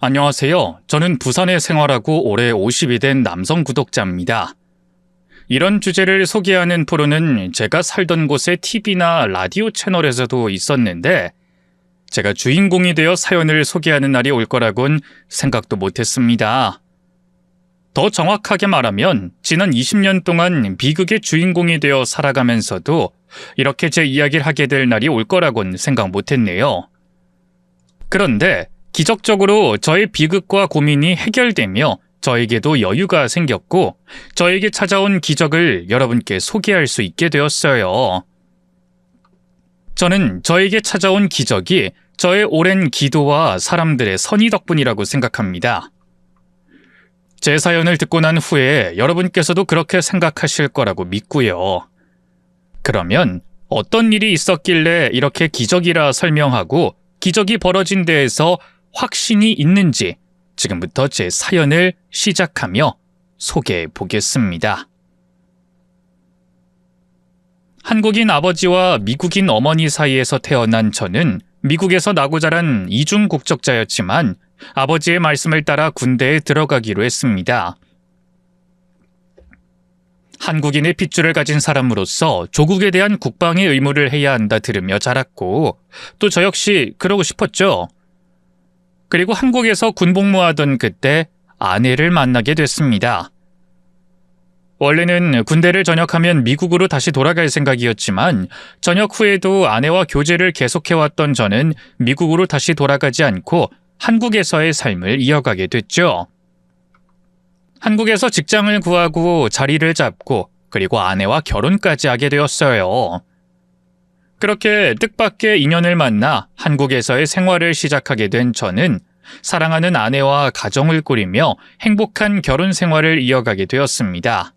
안녕하세요. 저는 부산에 생활하고 올해 50이 된 남성 구독자입니다. 이런 주제를 소개하는 프로는 제가 살던 곳의 TV나 라디오 채널에서도 있었는데 제가 주인공이 되어 사연을 소개하는 날이 올 거라곤 생각도 못했습니다. 더 정확하게 말하면 지난 20년 동안 비극의 주인공이 되어 살아가면서도 이렇게 제 이야기를 하게 될 날이 올 거라곤 생각 못했네요. 그런데 기적적으로 저의 비극과 고민이 해결되며 저에게도 여유가 생겼고 저에게 찾아온 기적을 여러분께 소개할 수 있게 되었어요. 저는 저에게 찾아온 기적이 저의 오랜 기도와 사람들의 선의 덕분이라고 생각합니다. 제 사연을 듣고 난 후에 여러분께서도 그렇게 생각하실 거라고 믿고요. 그러면 어떤 일이 있었길래 이렇게 기적이라 설명하고 기적이 벌어진 데에서 확신이 있는지 지금부터 제 사연을 시작하며 소개해 보겠습니다. 한국인 아버지와 미국인 어머니 사이에서 태어난 저는 미국에서 나고 자란 이중 국적자였지만 아버지의 말씀을 따라 군대에 들어가기로 했습니다. 한국인의 핏줄을 가진 사람으로서 조국에 대한 국방의 의무를 해야 한다 들으며 자랐고 또 저 역시 그러고 싶었죠. 그리고 한국에서 군복무하던 그때 아내를 만나게 됐습니다. 원래는 군대를 전역하면 미국으로 다시 돌아갈 생각이었지만 전역 후에도 아내와 교제를 계속해왔던 저는 미국으로 다시 돌아가지 않고 한국에서의 삶을 이어가게 됐죠. 한국에서 직장을 구하고 자리를 잡고 그리고 아내와 결혼까지 하게 되었어요. 그렇게 뜻밖의 인연을 만나 한국에서의 생활을 시작하게 된 저는 사랑하는 아내와 가정을 꾸리며 행복한 결혼 생활을 이어가게 되었습니다.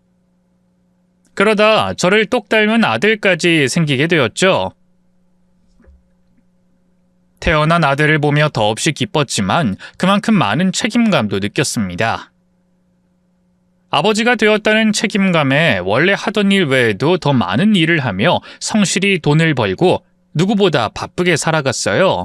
그러다 저를 똑 닮은 아들까지 생기게 되었죠. 태어난 아들을 보며 더없이 기뻤지만 그만큼 많은 책임감도 느꼈습니다. 아버지가 되었다는 책임감에 원래 하던 일 외에도 더 많은 일을 하며 성실히 돈을 벌고 누구보다 바쁘게 살아갔어요.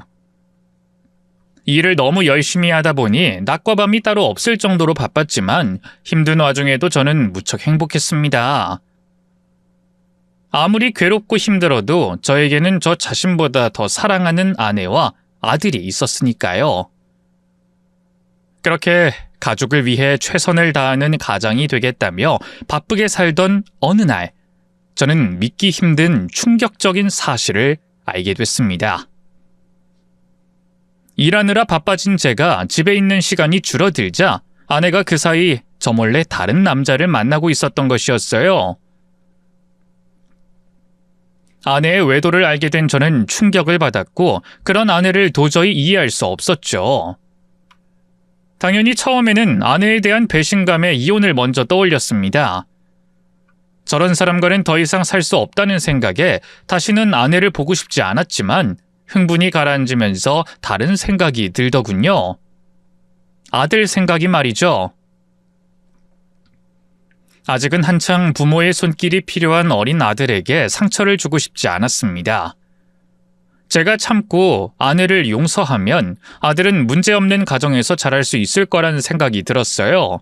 일을 너무 열심히 하다 보니 낮과 밤이 따로 없을 정도로 바빴지만 힘든 와중에도 저는 무척 행복했습니다. 아무리 괴롭고 힘들어도 저에게는 저 자신보다 더 사랑하는 아내와 아들이 있었으니까요. 그렇게 가족을 위해 최선을 다하는 가장이 되겠다며 바쁘게 살던 어느 날, 저는 믿기 힘든 충격적인 사실을 알게 됐습니다. 일하느라 바빠진 제가 집에 있는 시간이 줄어들자 아내가 그 사이 저 몰래 다른 남자를 만나고 있었던 것이었어요. 아내의 외도를 알게 된 저는 충격을 받았고 그런 아내를 도저히 이해할 수 없었죠. 당연히 처음에는 아내에 대한 배신감에 이혼을 먼저 떠올렸습니다. 저런 사람과는 더 이상 살 수 없다는 생각에 다시는 아내를 보고 싶지 않았지만 흥분이 가라앉으면서 다른 생각이 들더군요. 아들 생각이 말이죠. 아직은 한창 부모의 손길이 필요한 어린 아들에게 상처를 주고 싶지 않았습니다. 제가 참고 아내를 용서하면 아들은 문제없는 가정에서 자랄 수 있을 거라는 생각이 들었어요.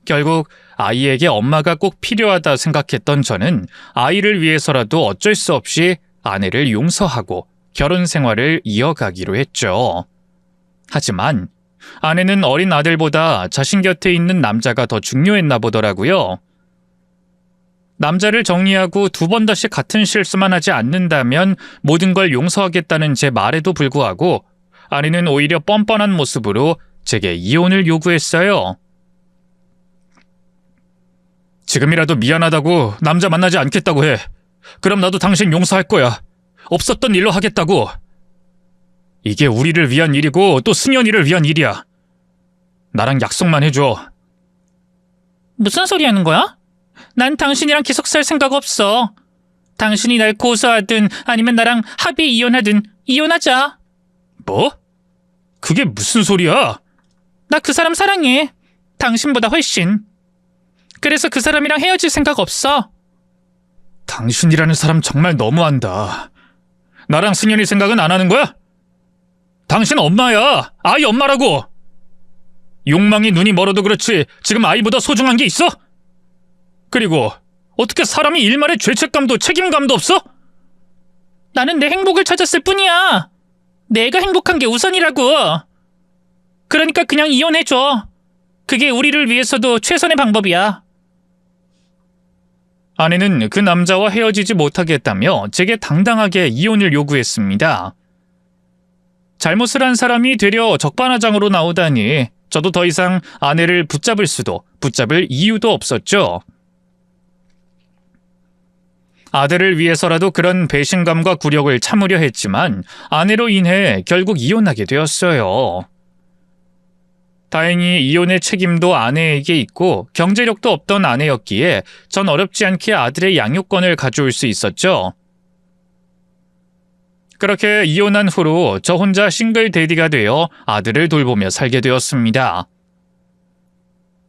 결국 아이에게 엄마가 꼭 필요하다 생각했던 저는 아이를 위해서라도 어쩔 수 없이 아내를 용서하고 결혼 생활을 이어가기로 했죠. 하지만 아내는 어린 아들보다 자신 곁에 있는 남자가 더 중요했나 보더라고요. 남자를 정리하고 두 번 다시 같은 실수만 하지 않는다면 모든 걸 용서하겠다는 제 말에도 불구하고 아내는 오히려 뻔뻔한 모습으로 제게 이혼을 요구했어요. 지금이라도 미안하다고 남자 만나지 않겠다고 해. 그럼 나도 당신 용서할 거야. 없었던 일로 하겠다고. 이게 우리를 위한 일이고 또 승연이를 위한 일이야. 나랑 약속만 해줘. 무슨 소리 하는 거야? 난 당신이랑 계속 살 생각 없어. 당신이 날 고소하든 아니면 나랑 합의 이혼하든 이혼하자. 뭐? 그게 무슨 소리야? 나 그 사람 사랑해. 당신보다 훨씬. 그래서 그 사람이랑 헤어질 생각 없어. 당신이라는 사람 정말 너무한다. 나랑 승연이 생각은 안 하는 거야? 당신 엄마야. 아이 엄마라고. 욕망이 눈이 멀어도 그렇지 지금 아이보다 소중한 게 있어? 그리고 어떻게 사람이 일말의 죄책감도 책임감도 없어? 나는 내 행복을 찾았을 뿐이야. 내가 행복한 게 우선이라고. 그러니까 그냥 이혼해줘. 그게 우리를 위해서도 최선의 방법이야. 아내는 그 남자와 헤어지지 못하겠다며 제게 당당하게 이혼을 요구했습니다. 잘못을 한 사람이 되려 적반하장으로 나오다니 저도 더 이상 아내를 붙잡을 수도 붙잡을 이유도 없었죠. 아들을 위해서라도 그런 배신감과 굴욕을 참으려 했지만 아내로 인해 결국 이혼하게 되었어요. 다행히 이혼의 책임도 아내에게 있고 경제력도 없던 아내였기에 전 어렵지 않게 아들의 양육권을 가져올 수 있었죠. 그렇게 이혼한 후로 저 혼자 싱글 대디가 되어 아들을 돌보며 살게 되었습니다.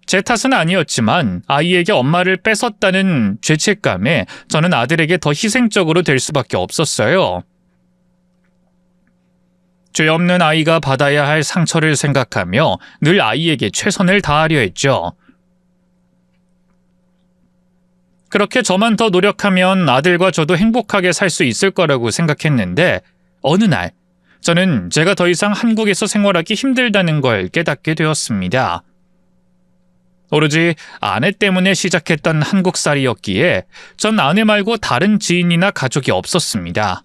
제 탓은 아니었지만 아이에게 엄마를 뺏었다는 죄책감에 저는 아들에게 더 희생적으로 될 수밖에 없었어요. 죄 없는 아이가 받아야 할 상처를 생각하며 늘 아이에게 최선을 다하려 했죠. 그렇게 저만 더 노력하면 아들과 저도 행복하게 살 수 있을 거라고 생각했는데 어느 날 저는 제가 더 이상 한국에서 생활하기 힘들다는 걸 깨닫게 되었습니다. 오로지 아내 때문에 시작했던 한국살이였기에 전 아내 말고 다른 지인이나 가족이 없었습니다.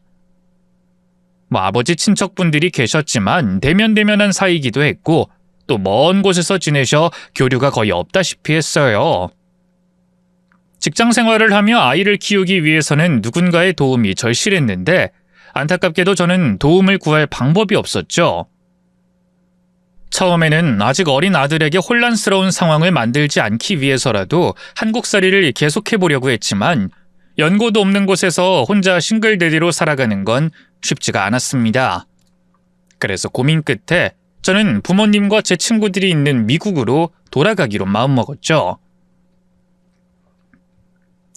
아버지 친척분들이 계셨지만 대면대면한 사이이기도 했고 또 먼 곳에서 지내셔 교류가 거의 없다시피 했어요. 직장 생활을 하며 아이를 키우기 위해서는 누군가의 도움이 절실했는데 안타깝게도 저는 도움을 구할 방법이 없었죠. 처음에는 아직 어린 아들에게 혼란스러운 상황을 만들지 않기 위해서라도 한국살이를 계속해보려고 했지만 연고도 없는 곳에서 혼자 싱글데디로 살아가는 건 쉽지가 않았습니다. 그래서 고민 끝에 저는 부모님과 제 친구들이 있는 미국으로 돌아가기로 마음먹었죠.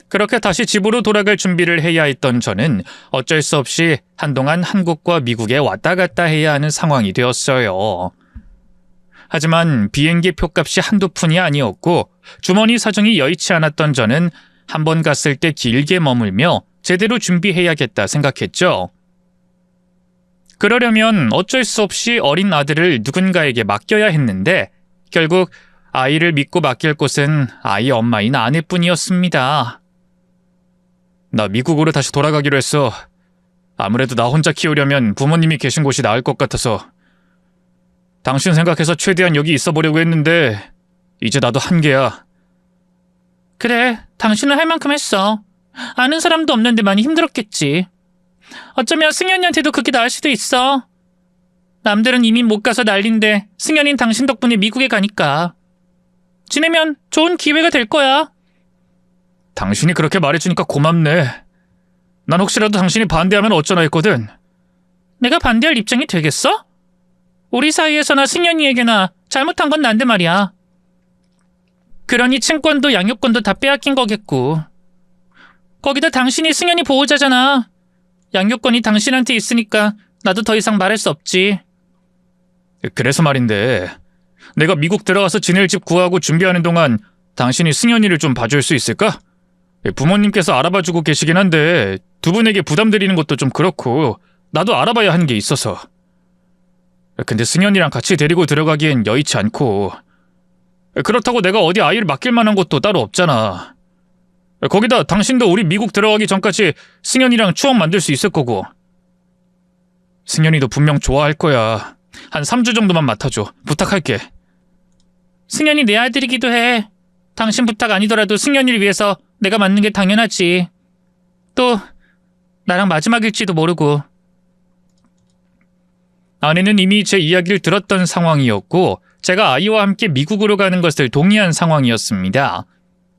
그렇게 다시 집으로 돌아갈 준비를 해야 했던 저는 어쩔 수 없이 한동안 한국과 미국에 왔다 갔다 해야 하는 상황이 되었어요. 하지만 비행기 표값이 한두 푼이 아니었고 주머니 사정이 여의치 않았던 저는 한 번 갔을 때 길게 머물며 제대로 준비해야겠다 생각했죠. 그러려면 어쩔 수 없이 어린 아들을 누군가에게 맡겨야 했는데 결국 아이를 믿고 맡길 곳은 아이 엄마인 아내뿐이었습니다. 나 미국으로 다시 돌아가기로 했어. 아무래도 나 혼자 키우려면 부모님이 계신 곳이 나을 것 같아서. 당신 생각해서 최대한 여기 있어 보려고 했는데 이제 나도 한계야. 그래, 당신은 할 만큼 했어. 아는 사람도 없는데 많이 힘들었겠지. 어쩌면 승현이한테도 그게 나을 수도 있어. 남들은 이민 못 가서 난린데 승현이는 당신 덕분에 미국에 가니까. 지내면 좋은 기회가 될 거야. 당신이 그렇게 말해주니까 고맙네. 난 혹시라도 당신이 반대하면 어쩌나 했거든. 내가 반대할 입장이 되겠어? 우리 사이에서나 승현이에게나 잘못한 건 난데 말이야. 그러니 친권도 양육권도 다 빼앗긴 거겠고. 거기다 당신이 승현이 보호자잖아. 양육권이 당신한테 있으니까 나도 더 이상 말할 수 없지. 그래서 말인데 내가 미국 들어가서 지낼 집 구하고 준비하는 동안 당신이 승현이를 좀 봐줄 수 있을까? 부모님께서 알아봐주고 계시긴 한데 두 분에게 부담드리는 것도 좀 그렇고 나도 알아봐야 하는 게 있어서. 근데 승현이랑 같이 데리고 들어가기엔 여의치 않고 그렇다고 내가 어디 아이를 맡길 만한 곳도 따로 없잖아. 거기다 당신도 우리 미국 들어가기 전까지 승현이랑 추억 만들 수 있을 거고. 승현이도 분명 좋아할 거야. 한 3주 정도만 맡아줘. 부탁할게. 승현이 내 아들이기도 해. 당신 부탁 아니더라도 승현이를 위해서 내가 맡는 게 당연하지. 또 나랑 마지막일지도 모르고. 아내는 이미 제 이야기를 들었던 상황이었고 제가 아이와 함께 미국으로 가는 것을 동의한 상황이었습니다.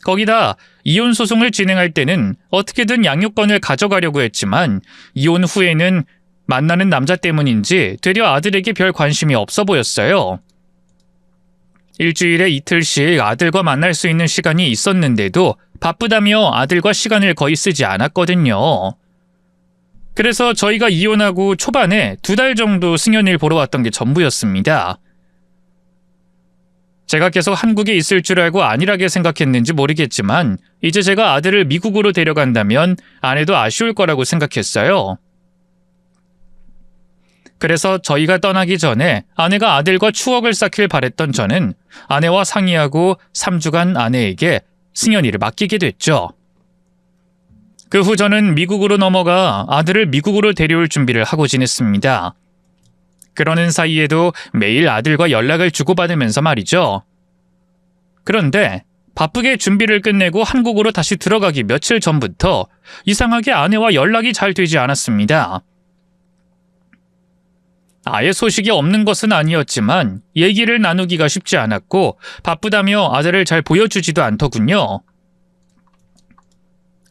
거기다 이혼 소송을 진행할 때는 어떻게든 양육권을 가져가려고 했지만 이혼 후에는 만나는 남자 때문인지 되려 아들에게 별 관심이 없어 보였어요. 일주일에 이틀씩 아들과 만날 수 있는 시간이 있었는데도 바쁘다며 아들과 시간을 거의 쓰지 않았거든요. 그래서 저희가 이혼하고 초반에 2달 정도 승연이를 보러 왔던 게 전부였습니다. 제가 계속 한국에 있을 줄 알고 안일하게 생각했는지 모르겠지만 이제 제가 아들을 미국으로 데려간다면 아내도 아쉬울 거라고 생각했어요. 그래서 저희가 떠나기 전에 아내가 아들과 추억을 쌓길 바랬던 저는 아내와 상의하고 3주간 아내에게 승연이를 맡기게 됐죠. 그 후 저는 미국으로 넘어가 아들을 미국으로 데려올 준비를 하고 지냈습니다. 그러는 사이에도 매일 아들과 연락을 주고받으면서 말이죠. 그런데 바쁘게 준비를 끝내고 한국으로 다시 들어가기 며칠 전부터 이상하게 아내와 연락이 잘 되지 않았습니다. 아예 소식이 없는 것은 아니었지만 얘기를 나누기가 쉽지 않았고 바쁘다며 아들을 잘 보여주지도 않더군요.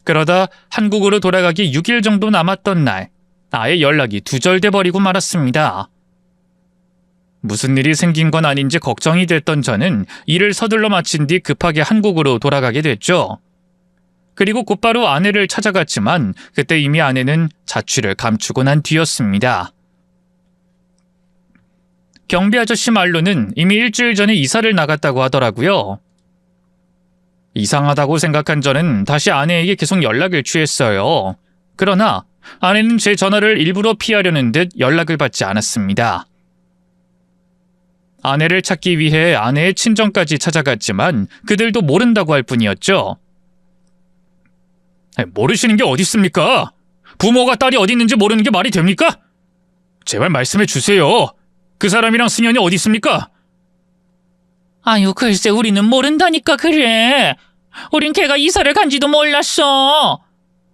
그러다 한국으로 돌아가기 6일 정도 남았던 날 아예 연락이 두절돼 버리고 말았습니다. 무슨 일이 생긴 건 아닌지 걱정이 됐던 저는 일을 서둘러 마친 뒤 급하게 한국으로 돌아가게 됐죠. 그리고 곧바로 아내를 찾아갔지만 그때 이미 아내는 자취를 감추고 난 뒤였습니다. 경비 아저씨 말로는 이미 일주일 전에 이사를 나갔다고 하더라고요. 이상하다고 생각한 저는 다시 아내에게 계속 연락을 취했어요. 그러나 아내는 제 전화를 일부러 피하려는 듯 연락을 받지 않았습니다. 아내를 찾기 위해 아내의 친정까지 찾아갔지만 그들도 모른다고 할 뿐이었죠. 모르시는 게 어디 있습니까? 부모가 딸이 어디 있는지 모르는 게 말이 됩니까? 제발 말씀해 주세요. 그 사람이랑 승연이 어디 있습니까? 아유, 글쎄 우리는 모른다니까 그래. 우린 걔가 이사를 간지도 몰랐어.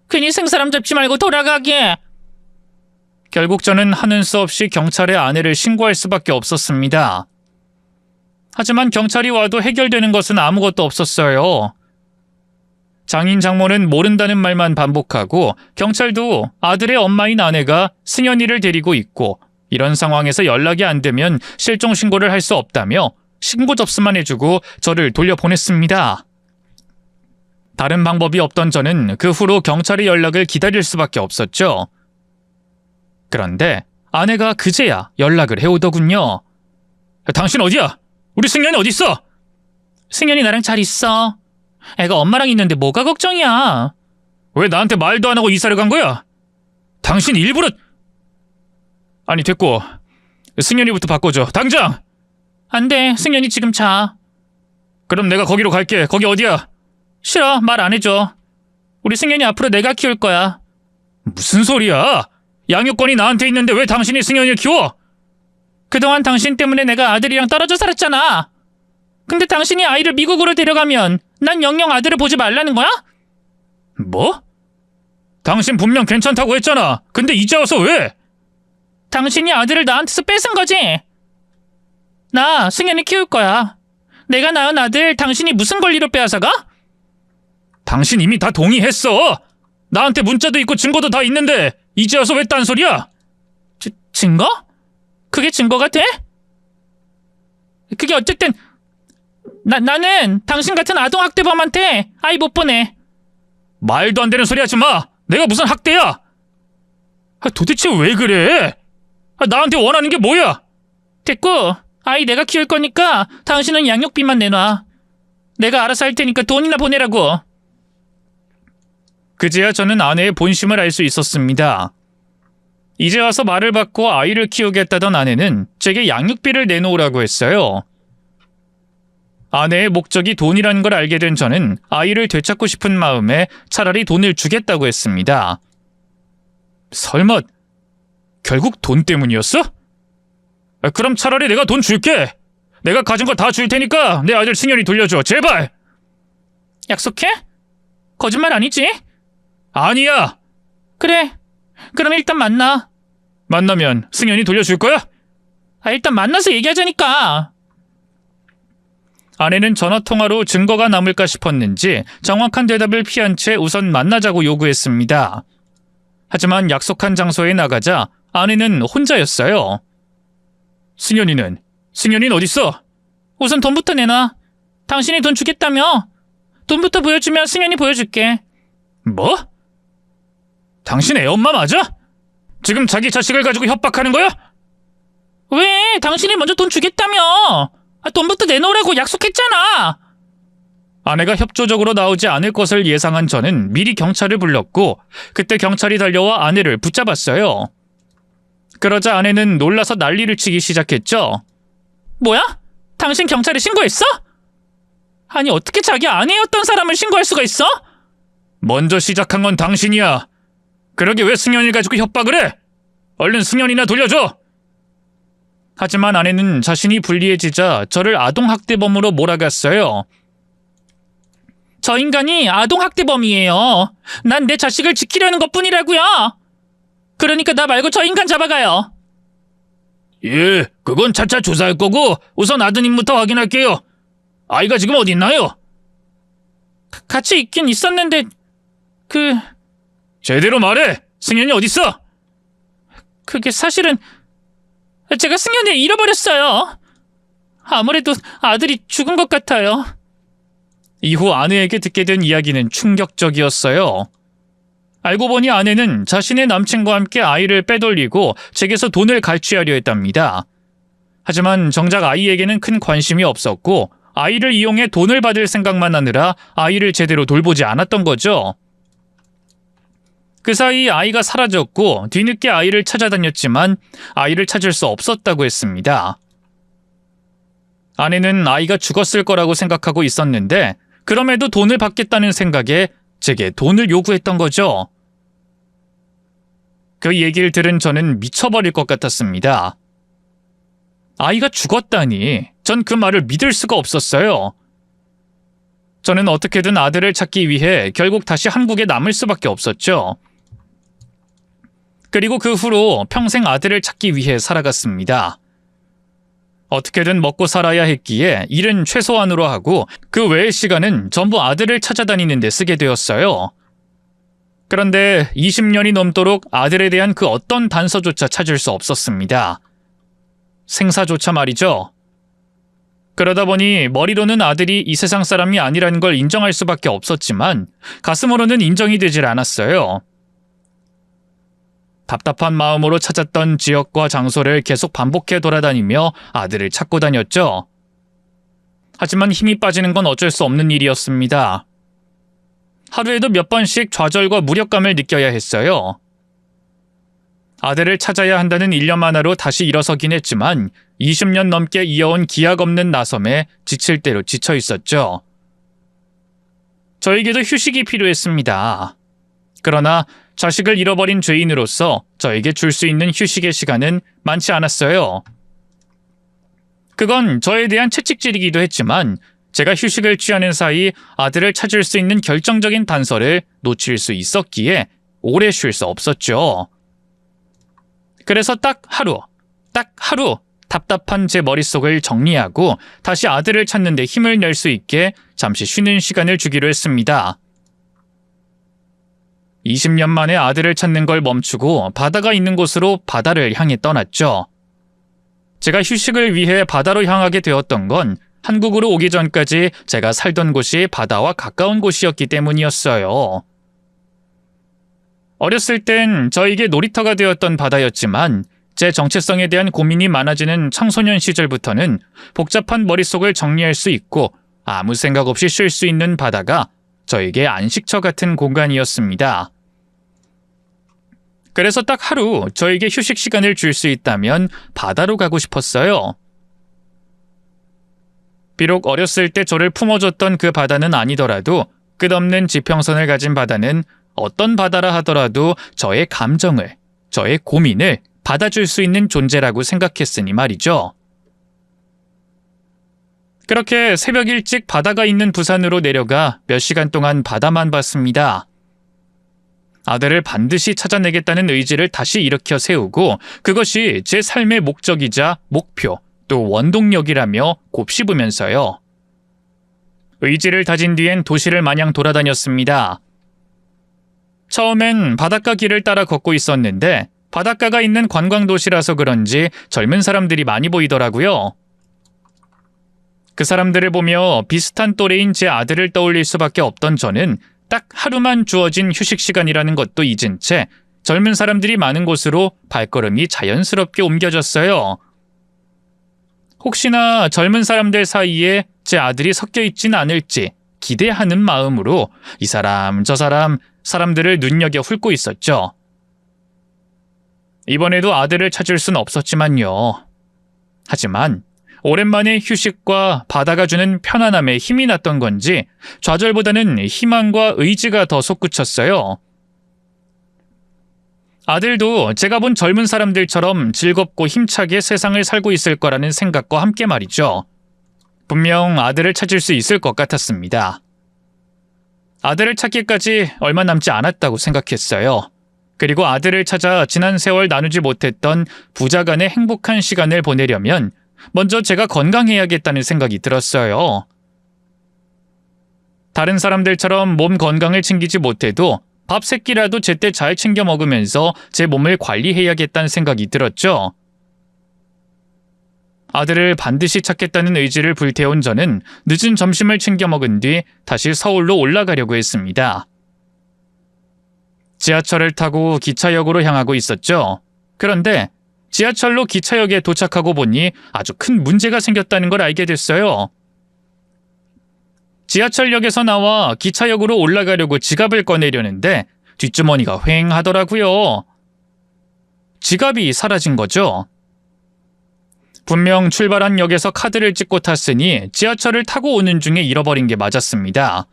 괜히 생사람 잡지 말고 돌아가게. 결국 저는 하는 수 없이 경찰에 아내를 신고할 수밖에 없었습니다. 하지만 경찰이 와도 해결되는 것은 아무것도 없었어요. 장인 장모는 모른다는 말만 반복하고 경찰도 아들의 엄마인 아내가 승연이를 데리고 있고 이런 상황에서 연락이 안 되면 실종 신고를 할 수 없다며 신고 접수만 해주고 저를 돌려보냈습니다. 다른 방법이 없던 저는 그 후로 경찰의 연락을 기다릴 수밖에 없었죠. 그런데 아내가 그제야 연락을 해오더군요. 당신 어디야? 우리 승연이 어디 있어? 승연이 나랑 잘 있어. 애가 엄마랑 있는데 뭐가 걱정이야. 왜 나한테 말도 안 하고 이사를 간 거야? 당신 일부러... 아니 됐고 승연이부터 바꿔줘. 당장! 안 돼. 승연이 지금 자. 그럼 내가 거기로 갈게. 거기 어디야? 싫어. 말 안 해줘. 우리 승연이 앞으로 내가 키울 거야. 무슨 소리야? 양육권이 나한테 있는데 왜 당신이 승연이를 키워? 그동안 당신 때문에 내가 아들이랑 떨어져 살았잖아. 근데 당신이 아이를 미국으로 데려가면 난 영영 아들을 보지 말라는 거야? 뭐? 당신 분명 괜찮다고 했잖아. 근데 이제 와서 왜? 당신이 아들을 나한테서 뺏은 거지? 나 승연이 키울 거야. 내가 낳은 아들 당신이 무슨 권리로 빼앗아가? 당신 이미 다 동의했어. 나한테 문자도 있고 증거도 다 있는데 이제 와서 왜 딴소리야? 증거? 그게 증거가 돼? 그게 어쨌든 나는 당신 같은 아동학대범한테 아이 못 보내. 말도 안 되는 소리 하지 마. 내가 무슨 학대야? 도대체 왜 그래? 나한테 원하는 게 뭐야? 됐고 아이 내가 키울 거니까 당신은 양육비만 내놔. 내가 알아서 할 테니까 돈이나 보내라고. 그제야 저는 아내의 본심을 알 수 있었습니다. 이제 와서 말을 받고 아이를 키우겠다던 아내는 제게 양육비를 내놓으라고 했어요. 아내의 목적이 돈이라는 걸 알게 된 저는 아이를 되찾고 싶은 마음에 차라리 돈을 주겠다고 했습니다. 설마 결국 돈 때문이었어? 그럼 차라리 내가 돈 줄게. 내가 가진 거 다 줄 테니까 내 아들 승연이 돌려줘. 제발. 약속해? 거짓말 아니지? 아니야. 그래. 그럼 일단 만나. 만나면 승연이 돌려줄 거야? 일단 만나서 얘기하자니까. 아내는 전화통화로 증거가 남을까 싶었는지 정확한 대답을 피한 채 우선 만나자고 요구했습니다. 하지만 약속한 장소에 나가자 아내는 혼자였어요. 승연이는 어딨어? 우선 돈부터 내놔. 당신이 돈 주겠다며. 돈부터 보여주면 승연이 보여줄게. 뭐? 당신 애 엄마 맞아? 지금 자기 자식을 가지고 협박하는 거야? 왜? 당신이 먼저 돈 주겠다며. 돈부터 내놓으라고 약속했잖아. 아내가 협조적으로 나오지 않을 것을 예상한 저는 미리 경찰을 불렀고 그때 경찰이 달려와 아내를 붙잡았어요. 그러자 아내는 놀라서 난리를 치기 시작했죠. 뭐야? 당신 경찰에 신고했어? 아니 어떻게 자기 아내였던 사람을 신고할 수가 있어? 먼저 시작한 건 당신이야. 그러게 왜 승연이를 가지고 협박을 해? 얼른 승연이나 돌려줘. 하지만 아내는 자신이 불리해지자 저를 아동학대범으로 몰아갔어요. 저 인간이 아동학대범이에요. 난 내 자식을 지키려는 것뿐이라고요. 그러니까 나 말고 저 인간 잡아가요. 예, 그건 차차 조사할 거고 우선 아드님부터 확인할게요. 아이가 지금 어디 있나요? 같이 있긴 있었는데 제대로 말해. 승연이 어딨어? 그게 사실은 제가 승연이를 잃어버렸어요. 아무래도 아들이 죽은 것 같아요. 이후 아내에게 듣게 된 이야기는 충격적이었어요. 알고 보니 아내는 자신의 남친과 함께 아이를 빼돌리고 제게서 돈을 갈취하려 했답니다. 하지만 정작 아이에게는 큰 관심이 없었고 아이를 이용해 돈을 받을 생각만 하느라 아이를 제대로 돌보지 않았던 거죠. 그 사이 아이가 사라졌고 뒤늦게 아이를 찾아다녔지만 아이를 찾을 수 없었다고 했습니다. 아내는 아이가 죽었을 거라고 생각하고 있었는데 그럼에도 돈을 받겠다는 생각에 제게 돈을 요구했던 거죠. 그 얘기를 들은 저는 미쳐버릴 것 같았습니다. 아이가 죽었다니 전 그 말을 믿을 수가 없었어요. 저는 어떻게든 아들을 찾기 위해 결국 다시 한국에 남을 수밖에 없었죠. 그리고 그 후로 평생 아들을 찾기 위해 살아갔습니다. 어떻게든 먹고 살아야 했기에 일은 최소한으로 하고 그 외의 시간은 전부 아들을 찾아다니는 데 쓰게 되었어요. 그런데 20년이 넘도록 아들에 대한 그 어떤 단서조차 찾을 수 없었습니다. 생사조차 말이죠. 그러다 보니 머리로는 아들이 이 세상 사람이 아니라는 걸 인정할 수밖에 없었지만 가슴으로는 인정이 되질 않았어요. 답답한 마음으로 찾았던 지역과 장소를 계속 반복해 돌아다니며 아들을 찾고 다녔죠. 하지만 힘이 빠지는 건 어쩔 수 없는 일이었습니다. 하루에도 몇 번씩 좌절과 무력감을 느껴야 했어요. 아들을 찾아야 한다는 일념 하나로 다시 일어서긴 했지만 20년 넘게 이어온 기약 없는 나섬에 지칠 대로 지쳐 있었죠. 저에게도 휴식이 필요했습니다. 그러나 자식을 잃어버린 죄인으로서 저에게 줄 수 있는 휴식의 시간은 많지 않았어요. 그건 저에 대한 채찍질이기도 했지만 제가 휴식을 취하는 사이 아들을 찾을 수 있는 결정적인 단서를 놓칠 수 있었기에 오래 쉴 수 없었죠. 그래서 딱 하루 답답한 제 머릿속을 정리하고 다시 아들을 찾는 데 힘을 낼 수 있게 잠시 쉬는 시간을 주기로 했습니다. 20년 만에 아들을 찾는 걸 멈추고 바다가 있는 곳으로 바다를 향해 떠났죠. 제가 휴식을 위해 바다로 향하게 되었던 건 한국으로 오기 전까지 제가 살던 곳이 바다와 가까운 곳이었기 때문이었어요. 어렸을 땐 저에게 놀이터가 되었던 바다였지만 제 정체성에 대한 고민이 많아지는 청소년 시절부터는 복잡한 머릿속을 정리할 수 있고 아무 생각 없이 쉴 수 있는 바다가 저에게 안식처 같은 공간이었습니다. 그래서 딱 하루 저에게 휴식 시간을 줄 수 있다면 바다로 가고 싶었어요. 비록 어렸을 때 저를 품어줬던 그 바다는 아니더라도 끝없는 지평선을 가진 바다는 어떤 바다라 하더라도 저의 감정을, 저의 고민을 받아줄 수 있는 존재라고 생각했으니 말이죠. 그렇게 새벽 일찍 바다가 있는 부산으로 내려가 몇 시간 동안 바다만 봤습니다. 아들을 반드시 찾아내겠다는 의지를 다시 일으켜 세우고 그것이 제 삶의 목적이자 목표, 또 원동력이라며 곱씹으면서요. 의지를 다진 뒤엔 도시를 마냥 돌아다녔습니다. 처음엔 바닷가 길을 따라 걷고 있었는데 바닷가가 있는 관광도시라서 그런지 젊은 사람들이 많이 보이더라고요. 그 사람들을 보며 비슷한 또래인 제 아들을 떠올릴 수밖에 없던 저는 딱 하루만 주어진 휴식 시간이라는 것도 잊은 채 젊은 사람들이 많은 곳으로 발걸음이 자연스럽게 옮겨졌어요. 혹시나 젊은 사람들 사이에 제 아들이 섞여 있진 않을지 기대하는 마음으로 이 사람 저 사람 사람들을 눈여겨 훑고 있었죠. 이번에도 아들을 찾을 순 없었지만요. 하지만 오랜만에 휴식과 바다가 주는 편안함에 힘이 났던 건지 좌절보다는 희망과 의지가 더 솟구쳤어요. 아들도 제가 본 젊은 사람들처럼 즐겁고 힘차게 세상을 살고 있을 거라는 생각과 함께 말이죠. 분명 아들을 찾을 수 있을 것 같았습니다. 아들을 찾기까지 얼마 남지 않았다고 생각했어요. 그리고 아들을 찾아 지난 세월 나누지 못했던 부자간의 행복한 시간을 보내려면 먼저 제가 건강해야겠다는 생각이 들었어요. 다른 사람들처럼 몸 건강을 챙기지 못해도 밥 3끼라도 제때 잘 챙겨 먹으면서 제 몸을 관리해야겠다는 생각이 들었죠. 아들을 반드시 찾겠다는 의지를 불태운 저는 늦은 점심을 챙겨 먹은 뒤 다시 서울로 올라가려고 했습니다. 지하철을 타고 기차역으로 향하고 있었죠. 그런데 지하철로 기차역에 도착하고 보니 아주 큰 문제가 생겼다는 걸 알게 됐어요. 지하철역에서 나와 기차역으로 올라가려고 지갑을 꺼내려는데 뒷주머니가 휑하더라고요. 지갑이 사라진 거죠. 분명 출발한 역에서 카드를 찍고 탔으니 지하철을 타고 오는 중에 잃어버린 게 맞았습니다.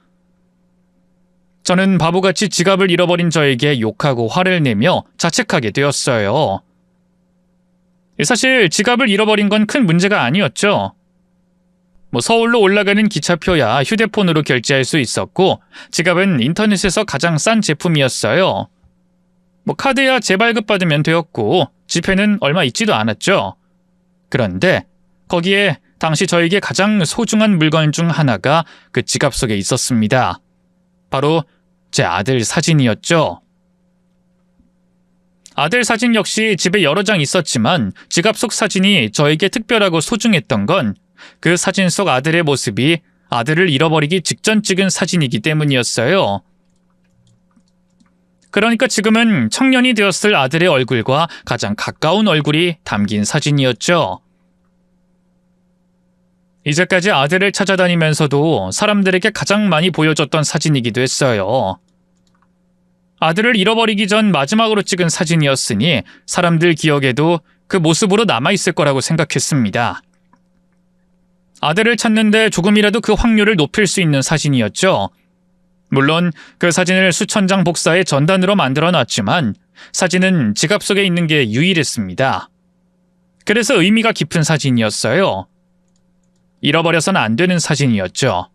저는 바보같이 지갑을 잃어버린 저에게 욕하고 화를 내며 자책하게 되었어요. 사실 지갑을 잃어버린 건 큰 문제가 아니었죠. 서울로 올라가는 기차표야 휴대폰으로 결제할 수 있었고 지갑은 인터넷에서 가장 싼 제품이었어요. 카드야 재발급받으면 되었고 지폐는 얼마 있지도 않았죠. 그런데 거기에 당시 저에게 가장 소중한 물건 중 하나가 그 지갑 속에 있었습니다. 바로 제 아들 사진이었죠. 아들 사진 역시 집에 여러 장 있었지만 지갑 속 사진이 저에게 특별하고 소중했던 건 그 사진 속 아들의 모습이 아들을 잃어버리기 직전 찍은 사진이기 때문이었어요. 그러니까 지금은 청년이 되었을 아들의 얼굴과 가장 가까운 얼굴이 담긴 사진이었죠. 이제까지 아들을 찾아다니면서도 사람들에게 가장 많이 보여줬던 사진이기도 했어요. 아들을 잃어버리기 전 마지막으로 찍은 사진이었으니 사람들 기억에도 그 모습으로 남아있을 거라고 생각했습니다. 아들을 찾는데 조금이라도 그 확률을 높일 수 있는 사진이었죠. 물론 그 사진을 수천 장 복사해 전단으로 만들어 놨지만 사진은 지갑 속에 있는 게 유일했습니다. 그래서 의미가 깊은 사진이었어요. 잃어버려서는 안 되는 사진이었죠.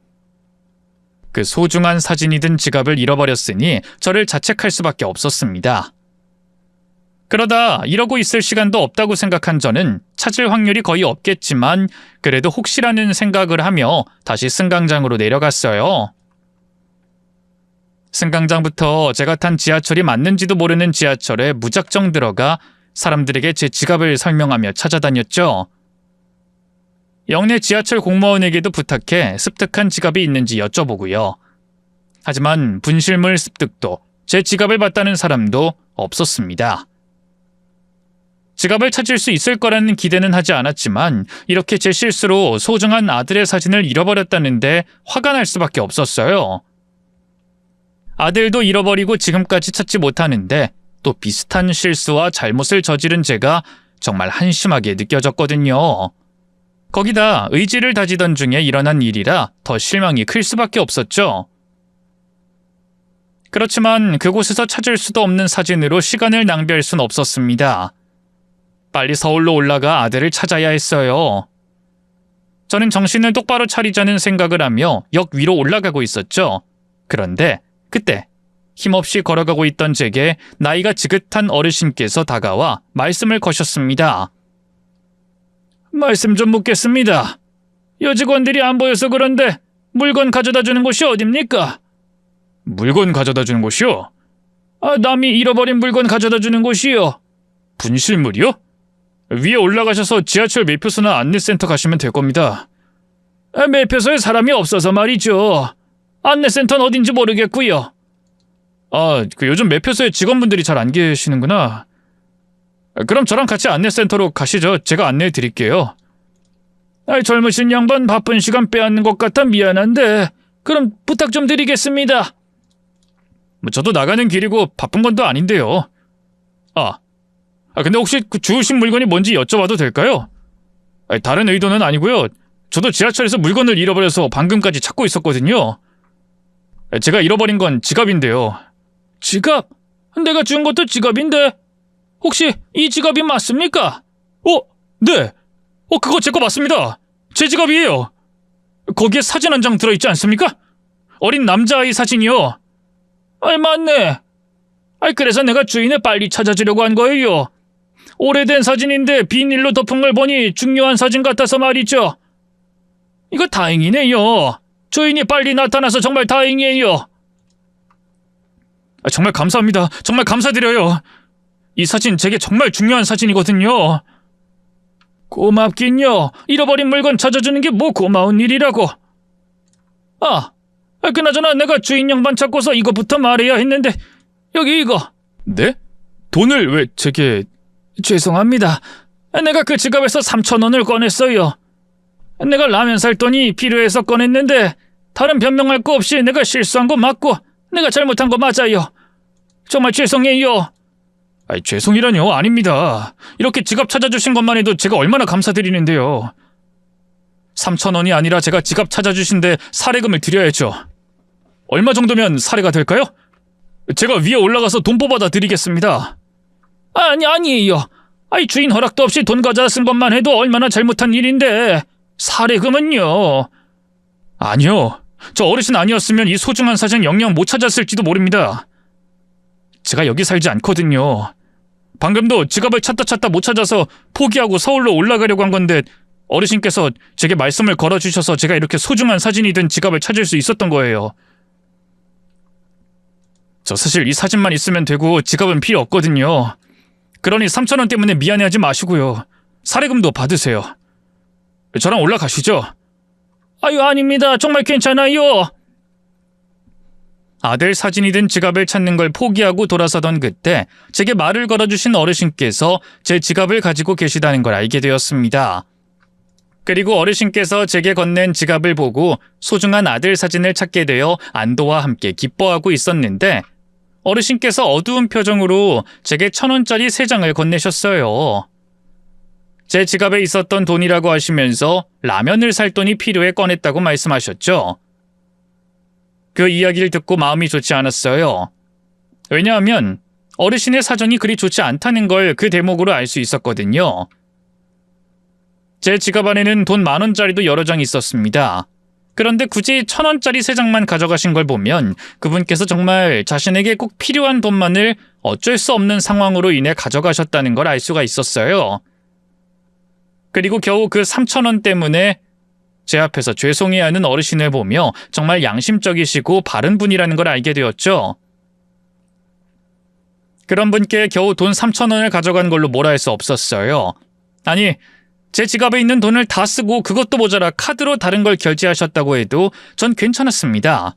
그 소중한 사진이 든 지갑을 잃어버렸으니 저를 자책할 수밖에 없었습니다. 그러다 이러고 있을 시간도 없다고 생각한 저는 찾을 확률이 거의 없겠지만 그래도 혹시라는 생각을 하며 다시 승강장으로 내려갔어요. 승강장부터 제가 탄 지하철이 맞는지도 모르는 지하철에 무작정 들어가 사람들에게 제 지갑을 설명하며 찾아다녔죠. 역내 지하철 공무원에게도 부탁해 습득한 지갑이 있는지 여쭤보고요. 하지만 분실물 습득도 제 지갑을 봤다는 사람도 없었습니다. 지갑을 찾을 수 있을 거라는 기대는 하지 않았지만 이렇게 제 실수로 소중한 아들의 사진을 잃어버렸다는데 화가 날 수밖에 없었어요. 아들도 잃어버리고 지금까지 찾지 못하는데 또 비슷한 실수와 잘못을 저지른 제가 정말 한심하게 느껴졌거든요. 거기다 의지를 다지던 중에 일어난 일이라 더 실망이 클 수밖에 없었죠. 그렇지만 그곳에서 찾을 수도 없는 사진으로 시간을 낭비할 순 없었습니다. 빨리 서울로 올라가 아들을 찾아야 했어요. 저는 정신을 똑바로 차리자는 생각을 하며 역 위로 올라가고 있었죠. 그런데 그때 힘없이 걸어가고 있던 제게 나이가 지긋한 어르신께서 다가와 말씀을 거셨습니다. 말씀 좀 묻겠습니다. 여직원들이 안 보여서 그런데 물건 가져다 주는 곳이 어딥니까? 물건 가져다 주는 곳이요? 남이 잃어버린 물건 가져다 주는 곳이요. 분실물이요? 위에 올라가셔서 지하철 매표소나 안내센터 가시면 될 겁니다. 매표소에 사람이 없어서 말이죠. 안내센터는 어딘지 모르겠고요. 아, 요즘 매표소에 직원분들이 잘 안 계시는구나. 그럼 저랑 같이 안내센터로 가시죠. 제가 안내해 드릴게요. 젊으신 양반 바쁜 시간 빼앗는 것 같아 미안한데 그럼 부탁 좀 드리겠습니다. 저도 나가는 길이고 바쁜 건 또 아닌데요. 근데 혹시 주우신 물건이 뭔지 여쭤봐도 될까요? 다른 의도는 아니고요. 저도 지하철에서 물건을 잃어버려서 방금까지 찾고 있었거든요. 제가 잃어버린 건 지갑인데요. 지갑? 내가 준 것도 지갑인데 혹시 이 지갑이 맞습니까? 네. 그거 제 거 맞습니다. 제 지갑이에요. 거기에 사진 한 장 들어있지 않습니까? 어린 남자아이 사진이요. 맞네. 그래서 내가 주인을 빨리 찾아주려고 한 거예요. 오래된 사진인데 비닐로 덮은 걸 보니 중요한 사진 같아서 말이죠. 이거 다행이네요. 주인이 빨리 나타나서 정말 다행이에요. 정말 감사합니다. 정말 감사드려요. 이 사진 제게 정말 중요한 사진이거든요. 고맙긴요. 잃어버린 물건 찾아주는 게 뭐 고마운 일이라고. 그나저나 내가 주인 양반 찾고서 이거부터 말해야 했는데 여기 이거. 네? 돈을 왜 제게... 죄송합니다. 내가 그 지갑에서 3,000원을 꺼냈어요. 내가 라면 살 돈이 필요해서 꺼냈는데 다른 변명할 거 없이 내가 실수한 거 맞고 내가 잘못한 거 맞아요. 정말 죄송해요. 죄송이라뇨? 아닙니다. 이렇게 지갑 찾아주신 것만 해도 제가 얼마나 감사드리는데요. 3,000원이 아니라 제가 지갑 찾아주신데 사례금을 드려야죠. 얼마 정도면 사례가 될까요? 제가 위에 올라가서 돈 뽑아다 드리겠습니다. 아니에요. 주인 허락도 없이 돈 가져다 쓴 것만 해도 얼마나 잘못한 일인데 사례금은요. 아니요. 저 어르신 아니었으면 이 소중한 사진 영영 못 찾았을지도 모릅니다. 제가 여기 살지 않거든요. 방금도 지갑을 찾다 못 찾아서 포기하고 서울로 올라가려고 한 건데 어르신께서 제게 말씀을 걸어주셔서 제가 이렇게 소중한 사진이 든 지갑을 찾을 수 있었던 거예요. 저 사실 이 사진만 있으면 되고 지갑은 필요 없거든요. 그러니 3,000원 때문에 미안해하지 마시고요. 사례금도 받으세요. 저랑 올라가시죠. 아닙니다. 정말 괜찮아요. 아들 사진이 든 지갑을 찾는 걸 포기하고 돌아서던 그때 제게 말을 걸어주신 어르신께서 제 지갑을 가지고 계시다는 걸 알게 되었습니다. 그리고 어르신께서 제게 건넨 지갑을 보고 소중한 아들 사진을 찾게 되어 안도와 함께 기뻐하고 있었는데 어르신께서 어두운 표정으로 제게 1,000원짜리 3장을 건네셨어요. 제 지갑에 있었던 돈이라고 하시면서 라면을 살 돈이 필요해 꺼냈다고 말씀하셨죠. 그 이야기를 듣고 마음이 좋지 않았어요. 왜냐하면 어르신의 사정이 그리 좋지 않다는 걸 그 대목으로 알 수 있었거든요. 제 지갑 안에는 돈 10,000원짜리도 여러 장 있었습니다. 그런데 굳이 1,000원짜리 3장만 가져가신 걸 보면 그분께서 정말 자신에게 꼭 필요한 돈만을 어쩔 수 없는 상황으로 인해 가져가셨다는 걸 알 수가 있었어요. 그리고 겨우 그 3,000원 때문에 제 앞에서 죄송해하는 어르신을 보며 정말 양심적이시고 바른 분이라는 걸 알게 되었죠. 그런 분께 겨우 돈 3,000원을 가져간 걸로 뭐라 할 수 없었어요. 아니, 제 지갑에 있는 돈을 다 쓰고 그것도 모자라 카드로 다른 걸 결제하셨다고 해도 전 괜찮았습니다.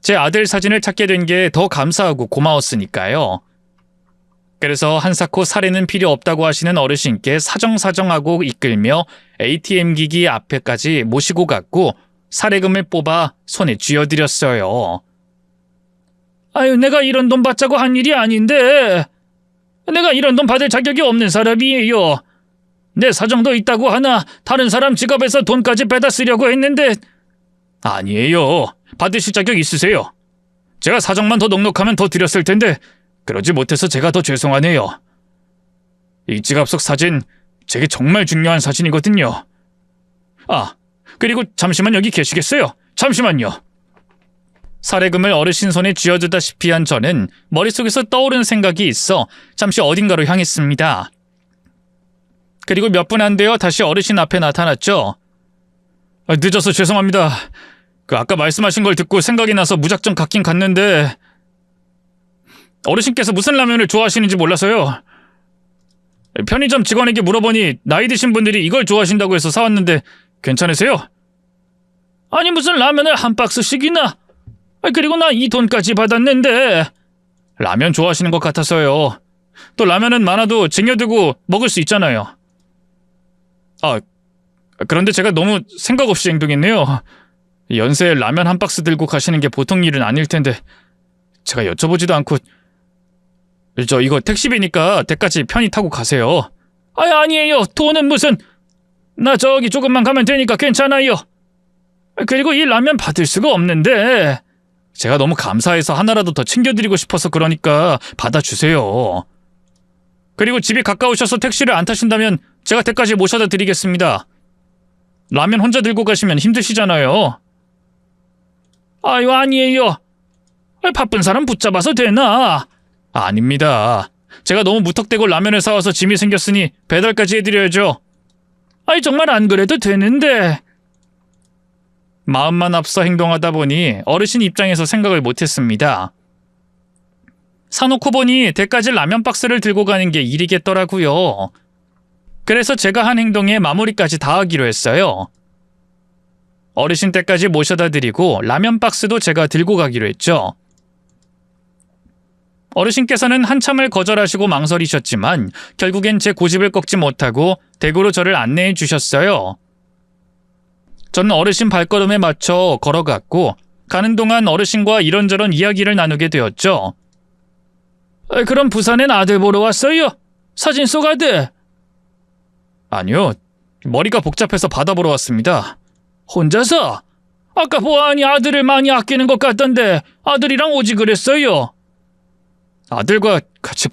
제 아들 사진을 찾게 된 게 더 감사하고 고마웠으니까요. 그래서 한사코 사례는 필요 없다고 하시는 어르신께 사정사정하고 이끌며 ATM 기기 앞에까지 모시고 갔고 사례금을 뽑아 손에 쥐어드렸어요. 내가 이런 돈 받자고 한 일이 아닌데 내가 이런 돈 받을 자격이 없는 사람이에요. 내 사정도 있다고 하나 다른 사람 지갑에서 돈까지 빼다 쓰려고 했는데 아니에요. 받으실 자격 있으세요. 제가 사정만 더 넉넉하면 더 드렸을 텐데 그러지 못해서 제가 더 죄송하네요. 이 지갑 속 사진 제게 정말 중요한 사진이거든요. 그리고 잠시만 여기 계시겠어요? 잠시만요. 사례금을 어르신 손에 쥐어주다시피 한 저는 머릿속에서 떠오른 생각이 있어 잠시 어딘가로 향했습니다. 그리고 몇 분 안 되어 다시 어르신 앞에 나타났죠. 늦어서 죄송합니다. 아까 말씀하신 걸 듣고 생각이 나서 무작정 갔긴 갔는데 어르신께서 무슨 라면을 좋아하시는지 몰라서요. 편의점 직원에게 물어보니 나이 드신 분들이 이걸 좋아하신다고 해서 사왔는데 괜찮으세요? 아니 무슨 라면을 한 박스씩이나? 그리고 나 이 돈까지 받았는데. 라면 좋아하시는 것 같아서요. 또 라면은 많아도 쟁여두고 먹을 수 있잖아요. 그런데 제가 너무 생각 없이 행동했네요. 연세에 라면 한 박스 들고 가시는 게 보통 일은 아닐 텐데 제가 여쭤보지도 않고 저 이거 택시비니까 댁까지 편히 타고 가세요. 아니에요. 돈은 무슨. 나 저기 조금만 가면 되니까 괜찮아요. 그리고 이 라면 받을 수가 없는데. 제가 너무 감사해서 하나라도 더 챙겨드리고 싶어서 그러니까 받아주세요. 그리고 집이 가까우셔서 택시를 안 타신다면 제가 댁까지 모셔다 드리겠습니다. 라면 혼자 들고 가시면 힘드시잖아요. 아니에요. 바쁜 사람 붙잡아서 되나? 아닙니다. 제가 너무 무턱대고 라면을 사와서 짐이 생겼으니 배달까지 해드려야죠. 정말 안 그래도 되는데. 마음만 앞서 행동하다 보니 어르신 입장에서 생각을 못했습니다. 사놓고 보니 댁까지 라면 박스를 들고 가는 게 일이겠더라고요. 그래서 제가 한 행동에 마무리까지 다 하기로 했어요. 어르신 댁까지 모셔다 드리고 라면 박스도 제가 들고 가기로 했죠. 어르신께서는 한참을 거절하시고 망설이셨지만 결국엔 제 고집을 꺾지 못하고 댁으로 저를 안내해 주셨어요. 저는 어르신 발걸음에 맞춰 걸어갔고 가는 동안 어르신과 이런저런 이야기를 나누게 되었죠. 그럼 부산엔 아들 보러 왔어요? 사진 속 아들? 아니요. 머리가 복잡해서 바다 보러 왔습니다. 혼자서? 아까 보아하니 아들을 많이 아끼는 것 같던데 아들이랑 오지 그랬어요? 아들과 같이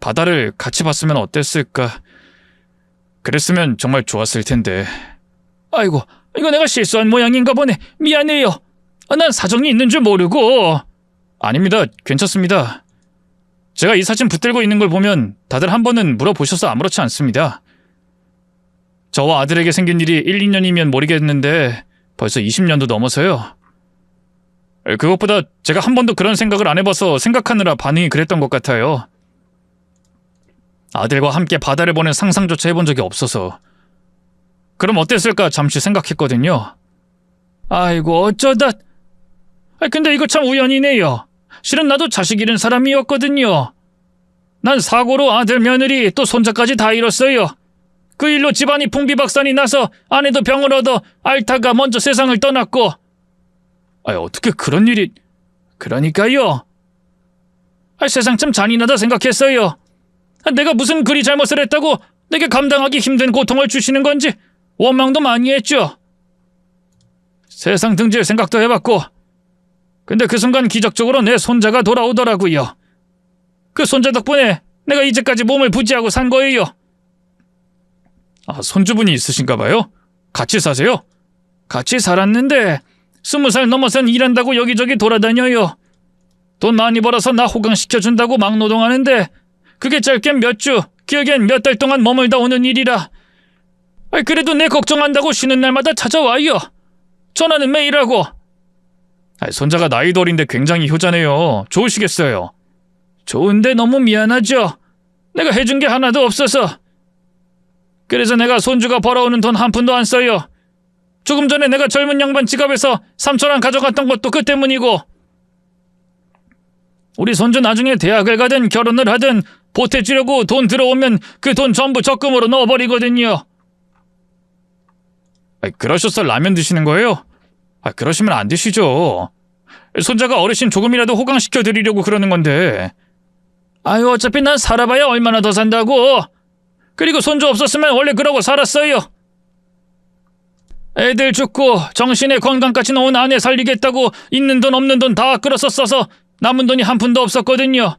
바다를 같이 봤으면 어땠을까. 그랬으면 정말 좋았을 텐데. 아이고, 이거 내가 실수한 모양인가 보네. 미안해요. 난 사정이 있는 줄 모르고. 아닙니다. 괜찮습니다. 제가 이 사진 붙들고 있는 걸 보면 다들 한 번은 물어보셔서 아무렇지 않습니다. 저와 아들에게 생긴 일이 1, 2년이면 모르겠는데 벌써 20년도 넘어서요. 그것보다 제가 한 번도 그런 생각을 안 해봐서 생각하느라 반응이 그랬던 것 같아요. 아들과 함께 바다를 보는 상상조차 해본 적이 없어서. 그럼 어땠을까 잠시 생각했거든요. 아이고 어쩌다. 근데 이거 참 우연이네요. 실은 나도 자식 잃은 사람이었거든요. 난 사고로 아들 며느리 또 손자까지 다 잃었어요. 그 일로 집안이 풍비박산이 나서 아내도 병을 얻어 앓다가 먼저 세상을 떠났고. 어떻게 그런 일이... 그러니까요. 세상 참 잔인하다 생각했어요. 내가 무슨 그리 잘못을 했다고 내게 감당하기 힘든 고통을 주시는 건지 원망도 많이 했죠. 세상 등질 생각도 해봤고. 근데 그 순간 기적적으로 내 손자가 돌아오더라고요. 그 손자 덕분에 내가 이제까지 몸을 부지하고 산 거예요. 손주분이 있으신가 봐요? 같이 사세요? 같이 살았는데 20살 넘어선 일한다고 여기저기 돌아다녀요. 돈 많이 벌어서 나 호강시켜준다고 막 노동하는데 그게 짧게 몇 주, 길게는 몇 달 동안 머물다 오는 일이라. 그래도 내 걱정한다고 쉬는 날마다 찾아와요. 전화는 매일 하고. 손자가 나이도 어린데 굉장히 효자네요. 좋으시겠어요. 좋은데 너무 미안하죠. 내가 해준 게 하나도 없어서. 그래서 내가 손주가 벌어오는 돈 한 푼도 안 써요. 조금 전에 내가 젊은 양반 지갑에서 3,000원 가져갔던 것도 그 때문이고. 우리 손주 나중에 대학을 가든 결혼을 하든 보태주려고 돈 들어오면 그 돈 전부 적금으로 넣어버리거든요. 그러셔서 라면 드시는 거예요? 그러시면 안 드시죠. 손자가 어르신 조금이라도 호강시켜드리려고 그러는 건데. 어차피 난 살아봐야 얼마나 더 산다고. 그리고 손주 없었으면 원래 그러고 살았어요. 애들 죽고 정신의 건강까지 놓은 아내 살리겠다고 있는 돈 없는 돈 다 끌어서 써서 남은 돈이 한 푼도 없었거든요.